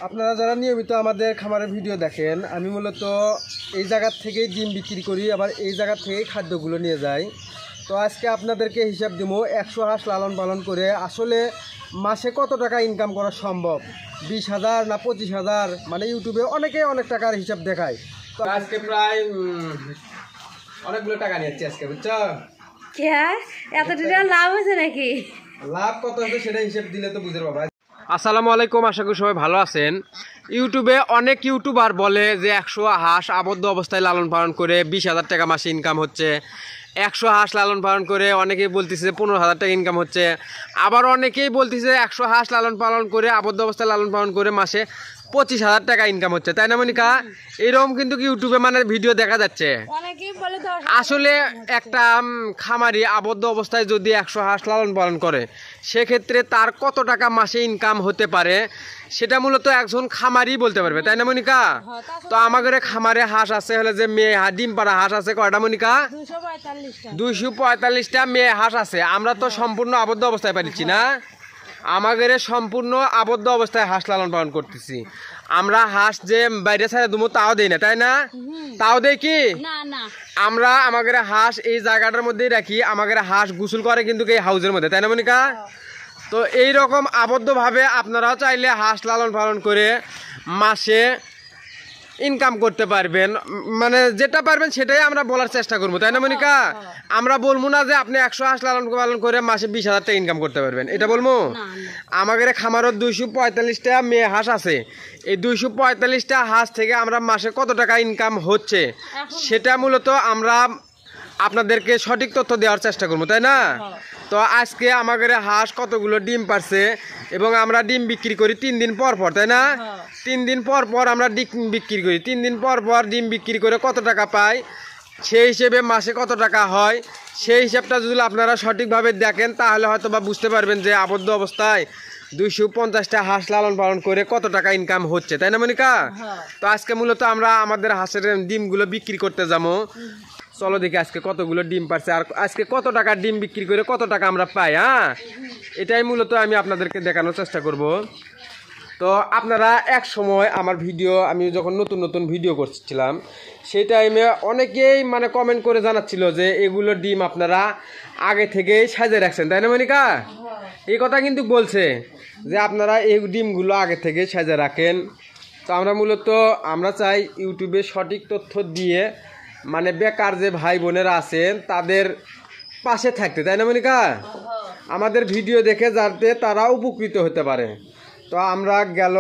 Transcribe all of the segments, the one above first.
আপনারা যারা নিয়মিত আমাদের খামারের ভিডিও দেখেন, আমি মূলত এই জায়গার থেকেই ডিম বিক্রি করি, আবার এই জায়গার থেকেই খাদ্যগুলো নিয়ে যাই। তো আজকে আপনাদেরকে হিসাব দিব 100 হাঁস লালন পালন করে আসলে মাসে কত টাকা ইনকাম করা সম্ভব, 20,000 না 25,000, মানে ইউটিউবে অনেকে অনেক টাকার হিসাব দেখায়। তো আজকে প্রায় অনেকগুলো টাকা নিয়েছি আজকে, বুঝছো? এত লাভ হয়েছে নাকি? লাভ কত হচ্ছে সেটা হিসাব দিলে তো বুঝতে পারবা। আসসালামু আলাইকুম, আশা করি সবাই ভালো আছেন। ইউটিউবে অনেক ইউটিউবার বলে যে 100 হাঁস আবদ্ধ অবস্থায় লালন পালন করে 20,000 টাকা মাসে ইনকাম হচ্ছে। 100 হাঁস লালন পালন করে অনেকেই বলতেছে 15,000 টাকা ইনকাম হচ্ছে। আবার অনেকেই বলতেছে 100 হাঁস লালন পালন করে আবদ্ধ অবস্থায় লালন পালন করে মাসে 25,000 টাকা ইনকাম হচ্ছে, তাই না মনিকা? এরকম কিন্তু ইউটিউবে মানে ভিডিও দেখা যাচ্ছে। আসলে একটা খামারি আবদ্ধ অবস্থায় যদি 100 হাঁস লালন পালন করে সেক্ষেত্রে তার কত টাকা মাসে ইনকাম হতে পারে সেটা মূলত একজন খামারি বলতে পারবে, তাই না মনিকা? তো আমাদের খামারে হাঁস আছে হলে যে মেয়ে ডিম পাড়া হাঁস আছে কয়টা মনিকা? 245টা মেয়ে হাঁস আছে। আমরা তো সম্পূর্ণ আবদ্ধ অবস্থায় পাচ্ছি না, আমাদের সম্পূর্ণ আবদ্ধ অবস্থায় হাঁস লালন পালন করতেছি। আমরা হাঁস যে বাইরে ছাড়া দুমো তাও দেই না, তাই না? তাও দেই কি আমরা আমাদের হাঁস এই জায়গাটার মধ্যেই রাখি। আমাদের হাঁস গোসল করে কিন্তু এই হাউজের মধ্যে, তাই না মনিকা? তো এই রকম আবদ্ধভাবে আপনারাও চাইলে হাঁস লালন পালন করে মাসে ইনকাম করতে পারবেন, মানে যেটা পারবেন সেটাই আমরা বলার চেষ্টা করবো, তাই না মনিকা? আমরা বলবো না যে আপনি 100 হাঁস লালন পালন করে মাসে 20,000 টাকা ইনকাম করতে পারবেন, এটা বলবো? আমাদের খামারও 245টা মেয়ে হাঁস আছে। এই 245টা হাঁস থেকে আমরা মাসে কত টাকা ইনকাম হচ্ছে সেটা মূলত আমরা আপনাদেরকে সঠিক তথ্য দেওয়ার চেষ্টা করবো, তাই না? তো আজকে আমাদের হাঁস কতগুলো ডিম পারছে এবং আমরা ডিম বিক্রি করি 3 দিন পর পর, তাই না? 3 দিন পর পর আমরা ডিম বিক্রি করি। 3 দিন পর পর ডিম বিক্রি করে কত টাকা পাই সেই হিসেবে মাসে কত টাকা হয় সেই হিসাবটা যদি আপনারা সঠিকভাবে দেখেন তাহলে হয়তো বা বুঝতে পারবেন যে আবদ্ধ অবস্থায় 250টা হাঁস লালন পালন করে কত টাকা ইনকাম হচ্ছে, তাই না মনিকা? তো আজকে মূলত আমরা আমাদের হাঁসের ডিমগুলো বিক্রি করতে যাবো। চলো দেখি আজকে কতগুলো ডিম পারছে আর আজকে কত টাকা ডিম বিক্রি করে কত টাকা আমরা পাই। হ্যাঁ, এটাই মূলত আমি আপনাদেরকে দেখানোর চেষ্টা করব। তো আপনারা এক সময় আমার ভিডিও আমি যখন নতুন নতুন ভিডিও করছিলাম সেই টাইমে অনেকেই মানে কমেন্ট করে জানাচ্ছিল যে এগুলো ডিম আপনারা আগে থেকেই সাজিয়ে রাখছেন, তাই না মনিকা? এই কথা কিন্তু বলছে যে আপনারা এই ডিমগুলো আগে থেকে সাজিয়ে রাখেন। তো আমরা চাই ইউটিউবে সঠিক তথ্য দিয়ে মানে বেকার যে ভাই বোনেরা আছেন তাদের পাশে থাকতে, তাই না মনিকা? আমাদের ভিডিও দেখে যাতে তারা উপকৃত হতে পারে। তো আমরা গেল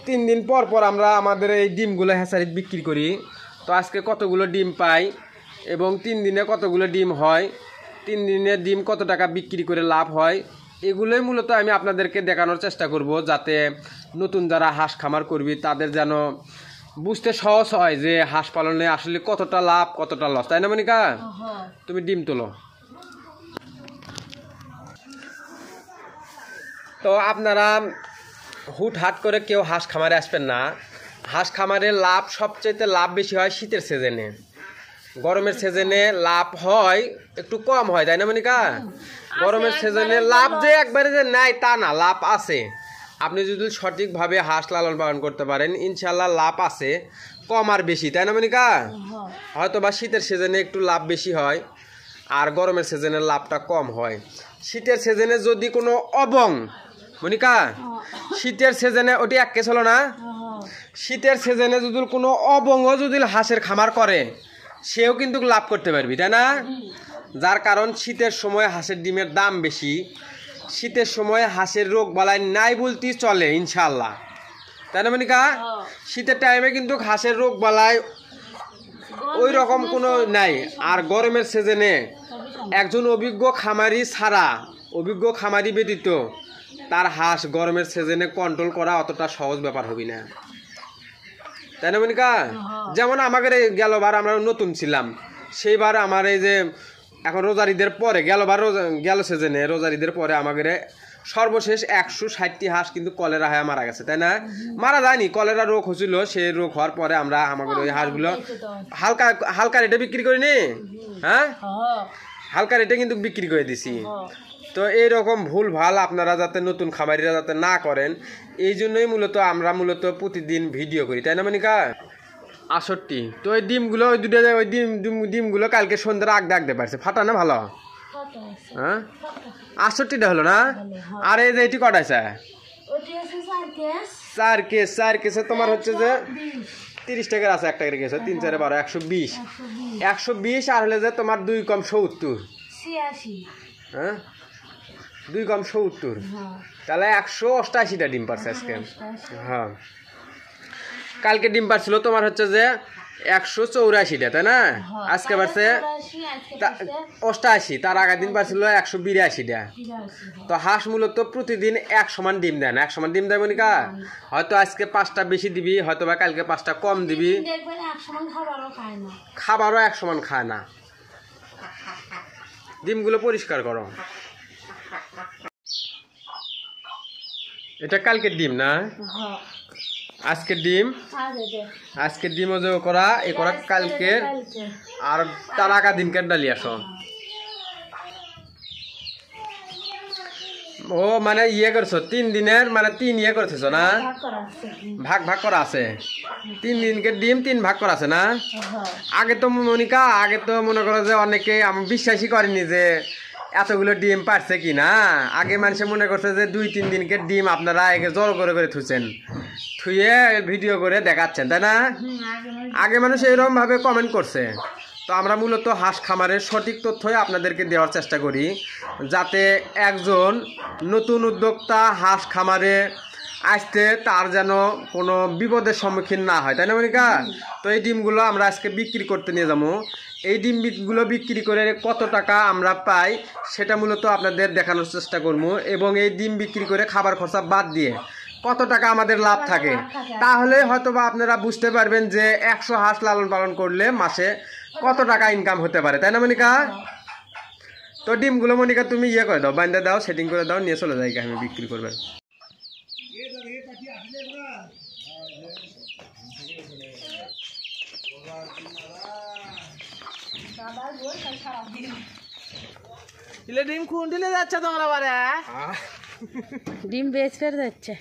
3 দিন পর পর আমরা আমাদের এই ডিমগুলো হ্যাচারিতে বিক্রি করি। তো আজকে কতগুলো ডিম পাই এবং 3 দিনে কতগুলো ডিম হয়, 3 দিনে ডিম কত টাকা বিক্রি করে লাভ হয়, এগুলোই মূলত আমি আপনাদেরকে দেখানোর চেষ্টা করব যাতে নতুন যারা হাঁস খামার করবি তাদের যেন বুঝতে সহজ হয় যে হাঁস পালনে আসলে কতটা লাভ কতটা লস, তাই না মনিকা? তুমি ডিম তোলো। তো আপনারা হুটহাট করে কেউ হাঁস খামারে আসবেন না। হাঁস খামারে লাভ সবচেয়ে লাভ বেশি হয় শীতের সিজনে। গরমের সিজনে লাভ হয় একটু কম হয়, তাই না মনিকা? গরমের সিজনে লাভ যে একবারে যে নাই তা না, লাভ আছে। আপনি যদি সঠিকভাবে হাঁস লালন পালন করতে পারেন ইনশাল্লাহ লাভ আছে, কম আর বেশি, তাই না মনিকা? হয়তো বা শীতের সিজনে একটু লাভ বেশি হয় আর গরমের সিজনে লাভটা কম হয়। শীতের সিজনে যদি কোনো মনিকা শীতের সিজনে ওটি এক কেস হলো না, শীতের সিজনে যদি কোনো যদি হাঁসের খামার করে সেও কিন্তু লাভ করতে পারবি, তাই না? যার কারণ শীতের সময় হাঁসের ডিমের দাম বেশি, শীতের সময় হাঁসের রোগ বালাই নাই বলতেই চলে ইনশাল্লাহ, তাই না মনিকা? শীতের টাইমে কিন্তু হাঁসের রোগ বালাই ওই রকম কোনো নাই। আর গরমের সিজনে একজন অভিজ্ঞ খামারি ব্যতীত তার হাঁস গরমের সিজনে কন্ট্রোল করা অতটা সহজ ব্যাপার হবে না, তাই না মনিকা? যেমন আমাদের গেলবার আমরা নতুন ছিলাম, সেইবার আমার এই যে এখন রোজারিদের পরে গেল সিজনে রোজারিদের পরে আমাদের সর্বশেষ 160টি হাঁস কিন্তু কলেরা হয়ে মারা গেছে, তাই না? মারা যায়নি, কলেরা রোগ হয়েছিল। সেই রোগ হওয়ার পরে আমরা আমাদের ওই হাঁসগুলো হালকা রেটে বিক্রি করিনি। হ্যাঁ, হালকা রেটে কিন্তু বিক্রি করে দিছি। তো এইরকম ভুল ভাল আপনারা যাতে নতুন খামারিরা যাতে না করেন, এই জন্যই মূলত আমরা প্রতিদিন ভিডিও করি, তাই না মনিকা? 68। তো ওই ডিমগুলো ওই দুটো ওই ডিমগুলো কালকে সন্ধ্যার আগ ডাকতে পারছে, ফাটা না ভালো? হ্যাঁ 68টা হলো না? আর এই যে এটি কটাইছে? 4 কেসে তোমার হচ্ছে যে 30 টাকার আছে, 1 টাকার কেস 3 4 12 120। 120 আর হলে যে তোমার 2 কম 70। হ্যাঁ 2 কম 70, তাহলে 188টা ডিম পারছে আজকে। হ্যাঁ কালকে ডিম পারছিল তোমার হচ্ছে যে 184টা, তাই না? আজকে পারছে 88, তার আগের দিন পারছিল 182টা। তো হাঁস মূলত প্রতিদিন 1 সমান ডিম দেয় না, 1 সমান ডিম দেয় মনিকা। হয়তো আজকে 5টা বেশি দিবি, হয়তো বা কালকে 5টা কম দিবি, খাবারও 1 সমান খায় না। ডিমগুলো পরিষ্কার করো। এটা কালকের ডিম না? আজকের ডিম, আজকের ডিম যে করা এ করা কালকের, আর তার আগা দিনকার ডালি আসো। ও মানে ইয়ে করছো 3 দিনের, মানে 3 ইয়ে করতেছ না, ভাগ করা আছে। 3 দিনকে ডিম 3 ভাগ করা আছে না? আগে তো মনিকা, আগে তো মনে করো যে অনেকে আমি বিশ্বাসই করিনি যে এতগুলো ডিম পারছে কি না। আগে মানুষে মনে করছে যে 2-3 দিনকে ডিম আপনারা জল করে থুছেন, থুয়ে ভিডিও করে দেখাচ্ছেন, তাই না? আগে মানুষ এরকম ভাবে কমেন্ট করছে। তো আমরা মূলত হাঁস খামারের সঠিক তথ্যই আপনাদেরকে দেওয়ার চেষ্টা করি, যাতে একজন নতুন উদ্যোক্তা হাঁস খামারে আসতে তার যেন কোনো বিপদের সম্মুখীন না হয়, তাই না মনিকা? তো এই ডিমগুলো আমরা আজকে বিক্রি করতে নিয়ে যাবো। এই ডিমগুলো বিক্রি করে কত টাকা আমরা পাই সেটা মূলত আপনাদের দেখানোর চেষ্টা করবো, এবং এই ডিম বিক্রি করে খাবার খরচা বাদ দিয়ে কত টাকা আমাদের লাভ থাকে। তাহলে হয়তো বা আপনারা বুঝতে পারবেন যে 100 হাঁস লালন পালন করলে মাসে কত টাকা ইনকাম হতে পারে, তাই না মনিকা? তো ডিমগুলো মনিকা তুমি ইয়ে করে দাও, বাইন্দা দাও, সেটিং করে দাও, নিয়ে চলে যাই আমি বিক্রি করবেন। ডিম কোন দিলে যাচ্ছে তোমরা বারে? ডিম বেচতে যাচ্ছে।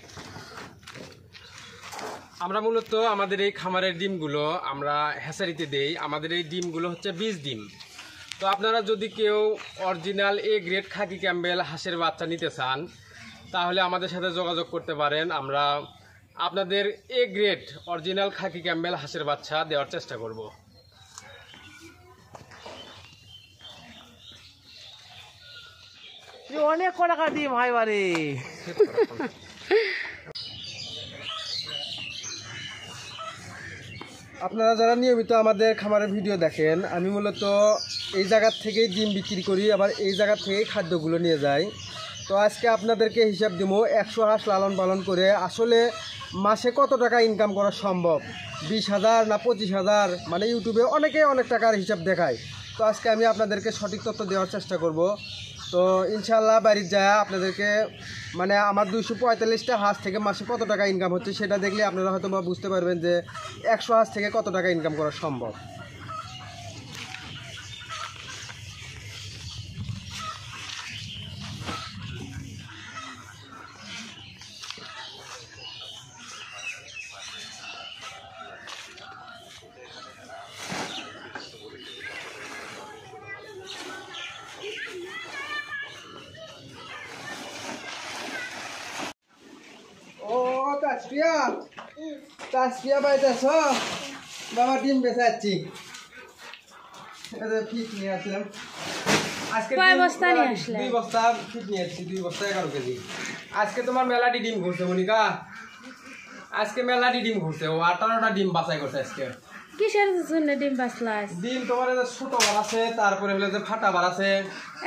আমরা মূলত আমাদের এই খামারের ডিমগুলো আমরা হ্যাচারিতে দেই। আমাদের এই ডিমগুলো হচ্ছে বীজ ডিম। তো আপনারা যদি কেউ original A grade Khakee Campbell হাঁসের বাচ্চা নিতে চান, তাহলে আমাদের সাথে যোগাযোগ করতে পারেন। আমরা আপনাদের A grade original Khakee Campbell হাঁসের বাচ্চা দেওয়ার চেষ্টা করব। অনেক টাকা ডিম হয় বারে। আপনারা যারা নিয়মিত আমাদের খামারের ভিডিও দেখেন, আমি মূলত এই জায়গার থেকেই ডিম বিক্রি করি, আবার এই জায়গার থেকেই খাদ্যগুলো নিয়ে যাই। তো আজকে আপনাদেরকে হিসাব দিব 100 হাঁস লালন পালন করে আসলে মাসে কত টাকা ইনকাম করা সম্ভব। 20,000 না 25,000, মানে ইউটিউবে অনেকে অনেক টাকার হিসাব দেখায়। তো আজকে আমি আপনাদেরকে সঠিক তথ্য দেওয়ার চেষ্টা করব। তো ইনশাল্লাহ বাড়ির যায় আপনাদেরকে মানে আমার 245টা হাঁস থেকে মাসে কত টাকা ইনকাম হচ্ছে সেটা দেখলে আপনারা হয়তো বা বুঝতে পারবেন যে 100 হাঁস থেকে কত টাকা ইনকাম করা সম্ভব। তাসপিয়া পাইতেছ বাবা, ডিম বেচাচ্ছি। ফিট নিয়ে আসলাম আজকে, 2 বস্তা ফিট নিয়ে আসছি, 2 বস্তা 11 কেজি। আজকে তোমার মেলাটি ডিম ঘুরছে মনিকা, আজকে মেলাটি ডিম ঘুরছে। ও 18টা ডিম বাছাই করছে আজকে। কিসের জন্য ডিম বাছলাস? ডিম তোমার ছোট বার আছে, তারপরে হলো যে ফাটা বার আছে।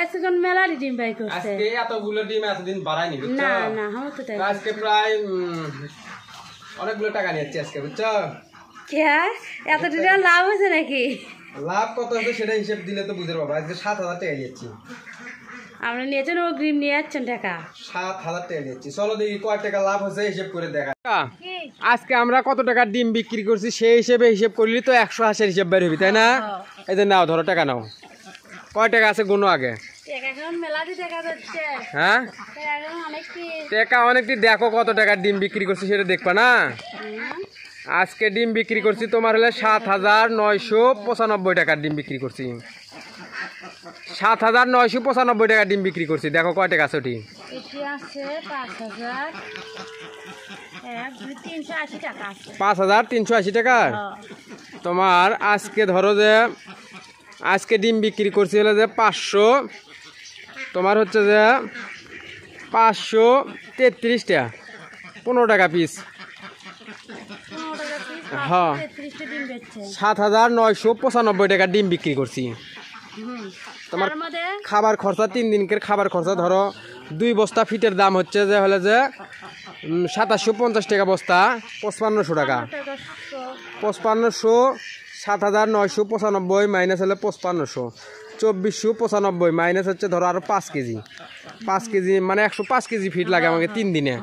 আজকে মেলারই ডিম বাই করছে। আজকে এতগুলো ডিম এতদিন বাড়ায়নি, বুঝছো? না না, আমার তো তাই। আজকে প্রায় অনেকগুলো টাকা নিয়েছি আজকে, বুঝছো? কে এত টাকা লাভ হয়েছে নাকি? লাভ কত হচ্ছে সেটা হিসেব দিলে তো বুঝতে পারবো। আজকে 7,000 টাকা নিয়েছি আমরা, নিয়েছেন অগ্রিম নিয়ে যাচ্ছেন টাকা। 7,000 টাকা নিয়েছি। চলো দেখি কয় টাকা লাভ হচ্ছে হিসেব করে দেখা। আজকে আমরা কত টাকা ডিম বিক্রি করছি সেই হিসেবে হিসেব করলি তো 100 হাঁসের হিসেব বের হবি, তাই না? এই যে নাও, ধরো টাকা নাও। কয় টাকা আছে গুনো আগে। এখন মেলাটি দেখা যাচ্ছে হ্যাঁ এখন অনেকটি টাকা অনেকটি দেখো কত টাকার ডিম বিক্রি করছি সেটা দেখবা না। আজকে ডিম বিক্রি করছি তোমার হলে 7,995 টাকার ডিম বিক্রি করছি। 7,995 টাকার ডিম বিক্রি করছি। দেখো কয় টাকা আছে ওটি? এটি আছে 5,000 380 টাকা আছে। 5,380 টাকা। তোমার আজকে ধরো যে আজকে ডিম বিক্রি করছি হলে যে 500, তোমার হচ্ছে যে 533 টাকা, 15 টাকা পিস। 15 টাকা পিস, হ্যাঁ 33টা ডিম বেচছে। 7,995 টাকা ডিম বিক্রি করছি। তোমার তার মধ্যে খাবার খরচা 3 দিনকের খাবার খরচা ধরো 2 বস্তা ফিটের দাম হচ্ছে যে হলে যে 2750 টাকা বস্তা, 5500 টাকা। 5500 7,995 মাইনাস হলে 5500, 2495 মাইনাস হচ্ছে ধরো আরো 5 কেজি। 5 কেজি মানে 105 কেজি ফিট লাগে আমাকে 3 দিনে।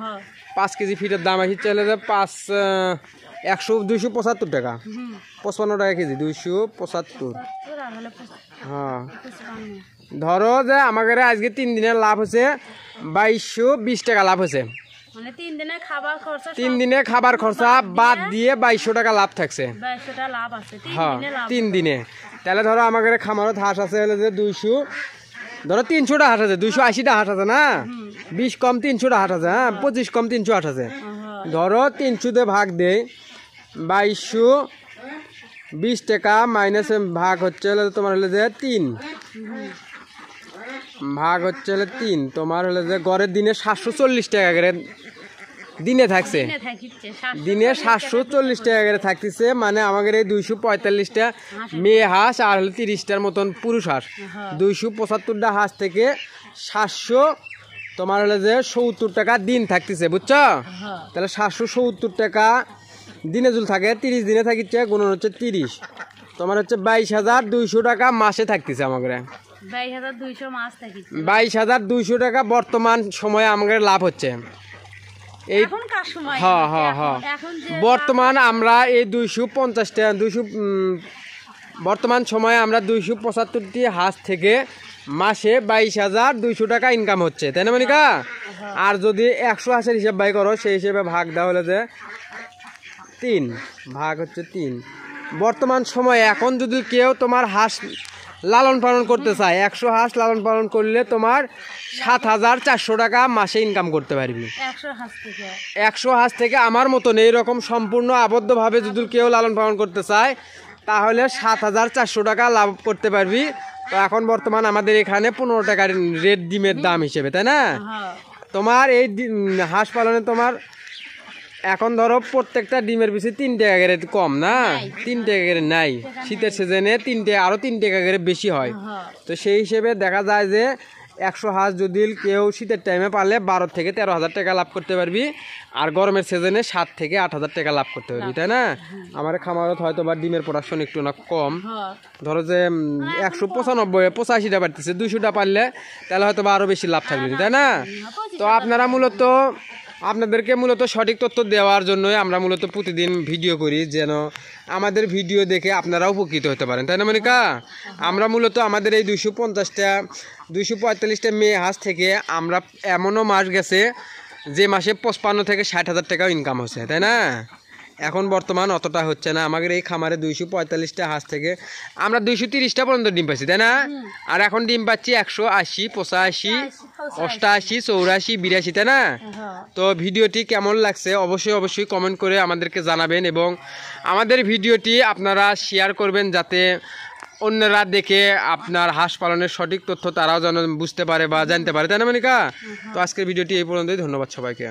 5 কেজি ফিটের দাম আসছে হলে যে 275 টাকা, 55 টাকা কেজি, 275। হ্যাঁ ধরো যে আমাদের আজকে 3 দিনের লাভ হচ্ছে 2220 টাকা লাভ হয়েছে। মানে 3 দিনের খাবার খরচা 3 দিনে খাবার খরচা বাদ দিয়ে 2200 টাকা লাভ থাকছে। 2200 টাকা লাভ আছে 3 হ্যাঁ দিনে লাভ। 3 দিনে। তাহলে ধরো আমাদের খামারত হাঁস আছে হলে যে 200, ধরো 300টা হাঁস আছে, 280টা হাঁস আছে না, 20 কম 300টা হাঁস আছে। হ্যাঁ 25 কম 300 হাঁস আছে। ধরো 300 তে ভাগ দেয় 2220 টাকা মাইনাস ভাগ হচ্ছে হলে তোমার হলে যে 3 ভাগ হচ্ছে হলে 3, তোমার হলে যে গড়ের দিনে 740 টাকা করে দিনে থাকছে। দিনে 740 টাকা করে থাকতেছে। মানে আমাদের এই 245টা মেয়ে হাঁস আর হলে 30টার মতন পুরুষ হাঁস, 275টা হাঁস থেকে 700 তোমার হলে যে 70 টাকা দিন থাকতেছে, বুঝছো? তাহলে 770 টাকা দিনে জুল থাকে, 30 দিনে থাকিচ্ছে, গুণন হচ্ছে 30, তোমার হচ্ছে 22,200 টাকা মাসে থাকতেছে আমাদের। 22,200 মাস থাকি। 22,200 টাকা বর্তমান সময়ে আমাদের লাভ হচ্ছে। এই এখনকার সময় হ্যাঁ হ্যাঁ হ্যাঁ বর্তমান আমরা এই 250 টাকা বর্তমান সময়ে আমরা 275টি হাঁস থেকে মাসে 22,200 টাকা ইনকাম হচ্ছে, তাই না মনিকা? আর যদি 100 হাঁসের হিসাব বাই করো সেই হিসেবে ভাগ দেওয়া হলে যে 3 ভাগ হচ্ছে 3। বর্তমান সময়ে এখন যদি কেউ তোমার হাঁস লালন পালন করতে চায়, 100 হাঁস লালন পালন করলে তোমার 7,400 টাকা মাসে ইনকাম করতে পারবি। 100 হাঁস থেকে আমার মতন এইরকম সম্পূর্ণ আবদ্ধভাবে যদি কেউ লালন পালন করতে চায় তাহলে 7,400 টাকা লাভ করতে পারবি। তো এখন বর্তমান আমাদের এখানে 15 টাকার রেট ডিমের দাম হিসেবে, তাই না? তোমার এই হাঁস পালনে তোমার এখন ধরো প্রত্যেকটা ডিমের পিছিয়ে 3 টাকা করে কম না, 3 টাকা করে নাই। শীতের সিজনে 3 টাকা করে বেশি হয়। তো সেই হিসেবে দেখা যায় যে 100 হাঁস যদি কেউ শীতের টাইমে পারলে 12 থেকে 13,000 টাকা লাভ করতে পারবি, আর গরমের সিজনে 7 থেকে 8,000 টাকা লাভ করতে পারবি, তাই না? আমার খামারত হয়তো বা ডিমের প্রোডাকশন একটু না কম, ধরো যে 195-85টা পারতেছে, 200টা পারলে তাহলে হয়তো বা আরও বেশি লাভ থাকবে, তাই না? তো আপনাদেরকে মূলত সঠিক তথ্য দেওয়ার জন্যই আমরা মূলত প্রতিদিন ভিডিও করি, যেন আমাদের ভিডিও দেখে আপনারাও উপকৃত হতে পারেন, তাই না মনিকা? আমরা মূলত আমাদের এই 245টা মেয়ে হাঁস থেকে আমরা এমনও মাস গেছে যে মাসে 55 থেকে 60,000 টাকাও ইনকাম হচ্ছে, তাই না? এখন বর্তমান অতটা হচ্ছে না। আমাদের এই খামারে 245টা হাঁস থেকে আমরা 230টা পর্যন্ত ডিম পাচ্ছি, তাই না? আর এখন ডিম পাচ্ছি 180, 85, 88, 84, 82, তাই না? তো ভিডিওটি কেমন লাগছে অবশ্যই কমেন্ট করে আমাদেরকে জানাবেন, এবং আমাদের ভিডিওটি আপনারা শেয়ার করবেন যাতে অন্যরা দেখে আপনার হাঁস পালনের সঠিক তথ্য তারাও যেন বুঝতে পারে বা জানতে পারে, তাই না মনিকা? তো আজকের ভিডিওটি এই পর্যন্তই। ধন্যবাদ সবাইকে।